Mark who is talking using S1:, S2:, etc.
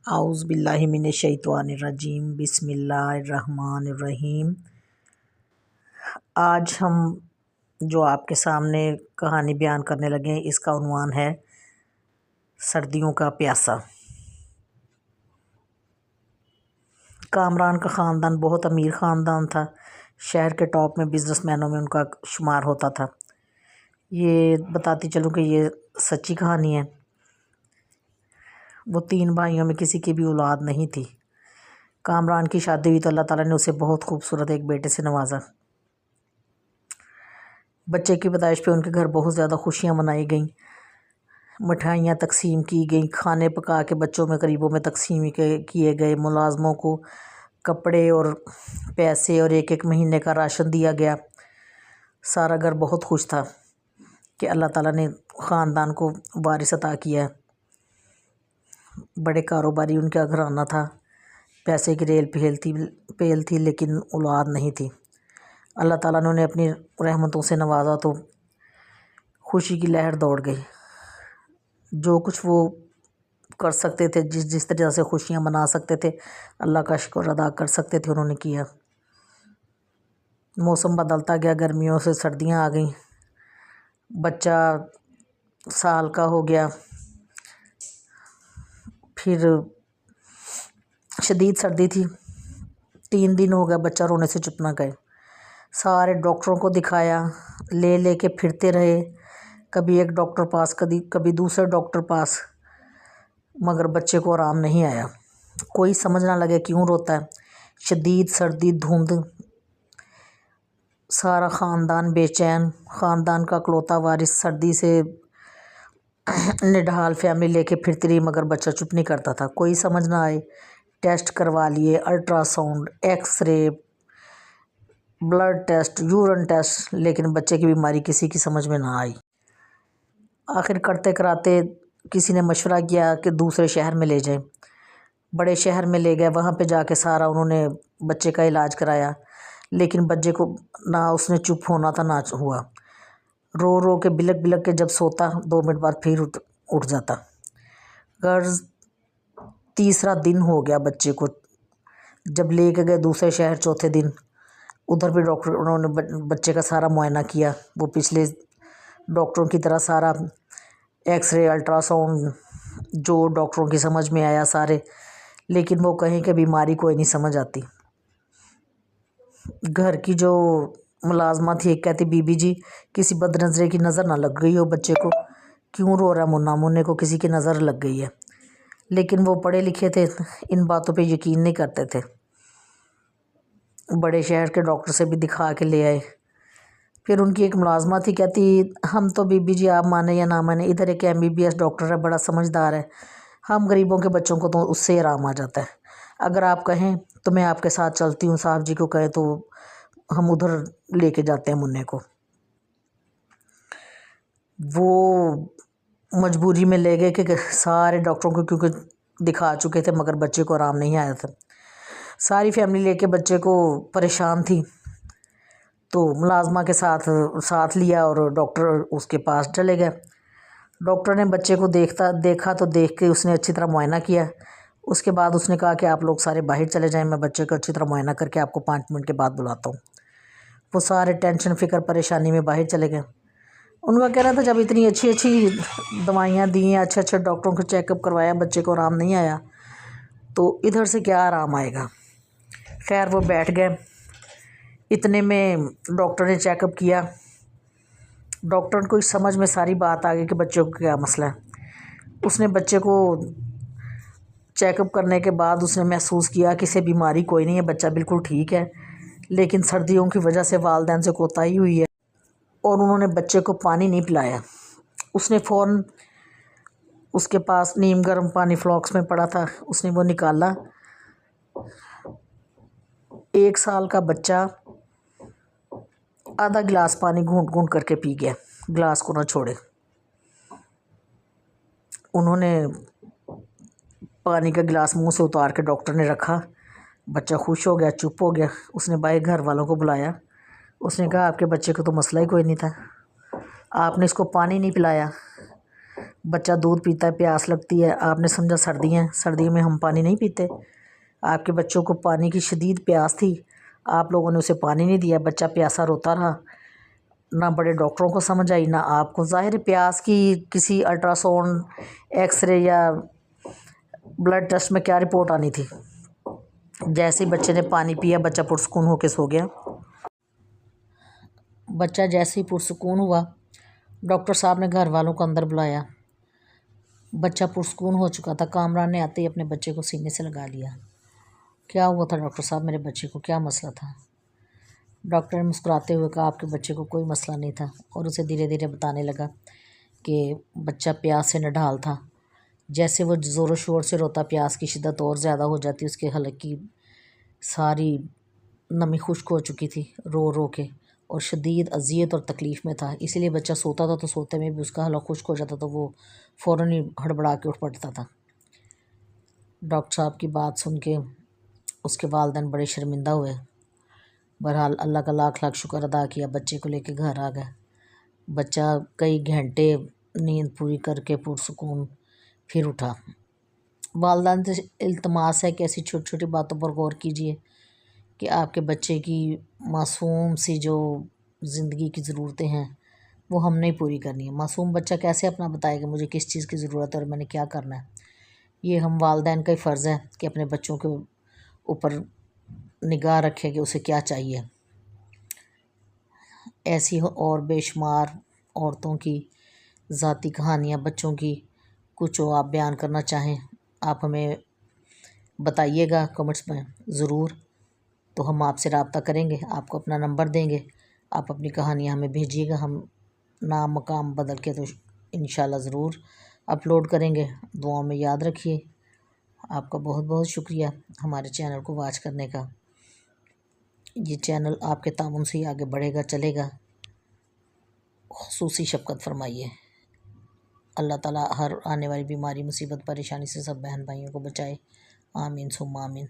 S1: اعوذ باللہ من الشیطان الرجیم بسم اللہ الرحمن الرحیم۔ آج ہم جو آپ کے سامنے کہانی بیان کرنے لگے ہیں اس کا عنوان ہے سردیوں کا پیاسا۔ کامران کا خاندان بہت امیر خاندان تھا، شہر کے ٹاپ میں بزنس مینوں میں ان کا شمار ہوتا تھا۔ یہ بتاتی چلوں کہ یہ سچی کہانی ہے۔ وہ 3 بھائیوں میں کسی کی بھی اولاد نہیں تھی۔ کامران کی شادی ہوئی تو اللہ تعالیٰ نے اسے بہت خوبصورت ایک بیٹے سے نوازا۔ بچے کی پیدائش پہ ان کے گھر بہت زیادہ خوشیاں منائی گئیں، مٹھائیاں تقسیم کی گئیں، کھانے پکا کے بچوں میں قریبوں میں تقسیم کیے گئے، ملازموں کو کپڑے اور پیسے اور ایک مہینے کا راشن دیا گیا۔ سارا گھر بہت خوش تھا کہ اللہ تعالیٰ نے خاندان کو وارث عطا کیا ہے۔ بڑے کاروباری ان کا گھرانہ تھا، پیسے کی ریل پیل تھی لیکن اولاد نہیں تھی۔ اللہ تعالیٰ نے انہیں اپنی رحمتوں سے نوازا تو خوشی کی لہر دوڑ گئی۔ جو کچھ وہ کر سکتے تھے، جس طرح سے خوشیاں منا سکتے تھے، اللہ کا شکر ادا کر سکتے تھے، انہوں نے کیا۔ موسم بدلتا گیا، گرمیوں سے سردیاں آ گئیں، بچہ سال کا ہو گیا، پھر شدید سردی تھی، 3 دن ہو گیا بچہ رونے سے چپ نہ گئے۔ سارے ڈاکٹروں کو دکھایا، لے کے پھرتے رہے، کبھی ایک ڈاکٹر پاس کبھی دوسرے ڈاکٹر پاس، مگر بچے کو آرام نہیں آیا۔ کوئی سمجھ نہ لگے کیوں روتا ہے۔ شدید سردی، دھند، سارا خاندان بے چین، خاندان کا اکلوتا وارث سردی سے نڈھال فیملی لے کے پھرتی رہی، مگر بچہ چپ نہیں کرتا تھا۔ کوئی سمجھ نہ آئے، ٹیسٹ کروا لیے، ultrasound, X ray, blood test, urine test, لیکن بچے کی بیماری کسی کی سمجھ میں نہ آئی۔ آخر کرتے کراتے کسی نے مشورہ کیا کہ دوسرے شہر میں لے جائیں۔ بڑے شہر میں لے گئے، وہاں پہ جا کے سارا انہوں نے بچے کا علاج کرایا، لیکن بچے کو نہ اس نے چپ ہونا تھا نہ ہوا۔ رو کے بلک بلک کے جب سوتا، 2 منٹ بعد پھر اٹھ جاتا۔ غرض 3 دن ہو گیا بچے کو، جب لے کے گئے دوسرے شہر 4تھے دن، ادھر بھی ڈاکٹر انہوں نے بچے کا سارا معائنہ کیا، وہ پچھلے ڈاکٹروں کی طرح سارا ایکس رے، الٹرا ساؤنڈ، جو ڈاکٹروں کی سمجھ میں آیا سارے، لیکن وہ کہیں کہ بیماری کوئی نہیں سمجھ آتی۔ گھر کی جو ملازمہ تھی ایک کہتی، بی بی جی کسی بد نظرے کی نظر نہ لگ گئی ہو بچے کو، کیوں رو رہا ہے منا، منے کو کسی کی نظر لگ گئی ہے۔ لیکن وہ پڑھے لکھے تھے، ان باتوں پہ یقین نہیں کرتے تھے۔ بڑے شہر کے ڈاکٹر سے بھی دکھا کے لے آئے۔ پھر ان کی ایک ملازمہ تھی، کہتی ہم تو بی بی جی آپ مانے یا نہ مانے، ادھر ایک MBBS ڈاکٹر ہے، بڑا سمجھدار ہے، ہم غریبوں کے بچوں کو تو اس سے آرام آ جاتا ہے، اگر آپ کہیں تو میں آپ کے ساتھ چلتی ہوں، صاحب جی کو کہیں تو ہم ادھر لے کے جاتے ہیں منے کو۔ وہ مجبوری میں لے گئے کہ سارے ڈاکٹروں کو کیونکہ دکھا چکے تھے، مگر بچے کو آرام نہیں آیا تھا۔ ساری فیملی لے کے بچے کو پریشان تھی، تو ملازمہ کے ساتھ لیا اور ڈاکٹر اس کے پاس چلے گئے۔ ڈاکٹر نے بچے کو دیکھا تو دیکھ کے اس نے اچھی طرح معائنہ کیا۔ اس کے بعد اس نے کہا کہ آپ لوگ سارے باہر چلے جائیں، میں بچے کو اچھی طرح معائنہ کر کے آپ کو 5 منٹ کے بعد بلاتا ہوں۔ وہ سارے ٹینشن فکر پریشانی میں باہر چلے گئے۔ ان کا کہنا تھا جب اتنی اچھی دوائیاں دی ہیں، اچھے ڈاکٹروں کو چیک اپ کروایا، بچے کو آرام نہیں آیا تو ادھر سے کیا آرام آئے گا۔ خیر وہ بیٹھ گئے، اتنے میں ڈاکٹر نے چیک اپ کیا، ڈاکٹر کو سمجھ میں ساری بات آ گئی کہ بچے کو کیا مسئلہ ہے۔ اس نے بچے کو چیک اپ کرنے کے بعد اس نے محسوس کیا کہ اسے بیماری کوئی نہیں ہے، بچہ بالکل ٹھیک ہے، لیکن سردیوں کی وجہ سے والدین سے کوتاہی ہوئی ہے اور انہوں نے بچے کو پانی نہیں پلایا۔ اس نے فوراً، اس کے پاس نیم گرم پانی فلاکس میں پڑا تھا، اس نے وہ نکالا۔ 1 سال کا بچہ آدھا گلاس پانی گھونٹ گھونٹ کر کے پی گیا، گلاس کو نہ چھوڑے۔ انہوں نے پانی کا گلاس منہ سے اتار کے ڈاکٹر نے رکھا، بچہ خوش ہو گیا، چپ ہو گیا۔ اس نے باہر گھر والوں کو بلایا، اس نے کہا آپ کے بچے کو تو مسئلہ ہی کوئی نہیں تھا، آپ نے اس کو پانی نہیں پلایا، بچہ دودھ پیتا ہے، پیاس لگتی ہے، آپ نے سمجھا سردی ہیں، سردی میں ہم پانی نہیں پیتے، آپ کے بچوں کو پانی کی شدید پیاس تھی، آپ لوگوں نے اسے پانی نہیں دیا، بچہ پیاسا روتا رہا، نہ بڑے ڈاکٹروں کو سمجھ آئی نہ آپ کو۔ ظاہر پیاس کی کسی الٹرا ساؤنڈ، ایکس رے یا بلڈ ٹیسٹ میں کیا رپورٹ آنی تھی؟ جیسے ہی بچے نے پانی پیا بچہ پرسکون ہو کے سو گیا۔ بچہ جیسے ہی پرسکون ہوا ڈاکٹر صاحب نے گھر والوں کو اندر بلایا، بچہ پرسکون ہو چکا تھا، کامران نے آتے ہی اپنے بچے کو سینے سے لگا لیا۔ کیا ہوا تھا ڈاکٹر صاحب میرے بچے کو، کیا مسئلہ تھا؟ ڈاکٹر نے مسکراتے ہوئے کہا آپ کے بچے کو کوئی مسئلہ نہیں تھا، اور اسے دھیرے دھیرے بتانے لگا کہ بچہ پیاس سے نڈھال تھا، جیسے وہ زور و شور سے روتا پیاس کی شدت اور زیادہ ہو جاتی، اس کے حلق کی ساری نمی خشک ہو چکی تھی رو رو کے، اور شدید اذیت اور تکلیف میں تھا، اسی لیے بچہ سوتا تھا تو سوتے میں بھی اس کا حلق خشک ہو جاتا تو وہ فوراً ہی ہڑبڑا کے اٹھ پڑتا تھا۔ ڈاکٹر صاحب کی بات سن کے اس کے والدین بڑے شرمندہ ہوئے، بہرحال اللہ کا لاکھ لاکھ شکر ادا کیا، بچے کو لے کے گھر آ گئے۔ بچہ کئی گھنٹے نیند پوری کر کے پرسکون پھر اٹھا۔ والدین سے التماس ہے کہ ایسی چھوٹی چھوٹی باتوں پر غور کیجیے کہ آپ کے بچے کی معصوم سی جو زندگی کی ضرورتیں ہیں وہ ہم نہیں پوری کرنی ہیں۔ معصوم بچہ کیسے اپنا بتائے گا مجھے کس چیز کی ضرورت ہے اور میں نے کیا کرنا ہے؟ یہ ہم والدین کا ہی فرض ہے کہ اپنے بچوں کے اوپر نگاہ رکھے کہ اسے کیا چاہیے۔ ایسی اور بے شمار عورتوں کی ذاتی کہانیاں بچوں کی کچھ آپ بیان کرنا چاہیں آپ ہمیں بتائیے گا کمنٹس میں ضرور، تو ہم آپ سے رابطہ کریں گے، آپ کو اپنا نمبر دیں گے، آپ اپنی کہانیاں ہمیں بھیجیے گا، ہم نام مقام بدل کے تو انشاءاللہ ضرور اپلوڈ کریں گے۔ دعاؤں میں یاد رکھیے۔ آپ کا بہت بہت شکریہ ہمارے چینل کو واچ کرنے کا۔ یہ چینل آپ کے تعاون سے ہی آگے بڑھے گا، چلے گا۔ خصوصی شفقت فرمائیے۔ اللہ تعالیٰ ہر آنے والی بیماری مصیبت پریشانی سے سب بہن بھائیوں کو بچائے، آمین ثم آمین۔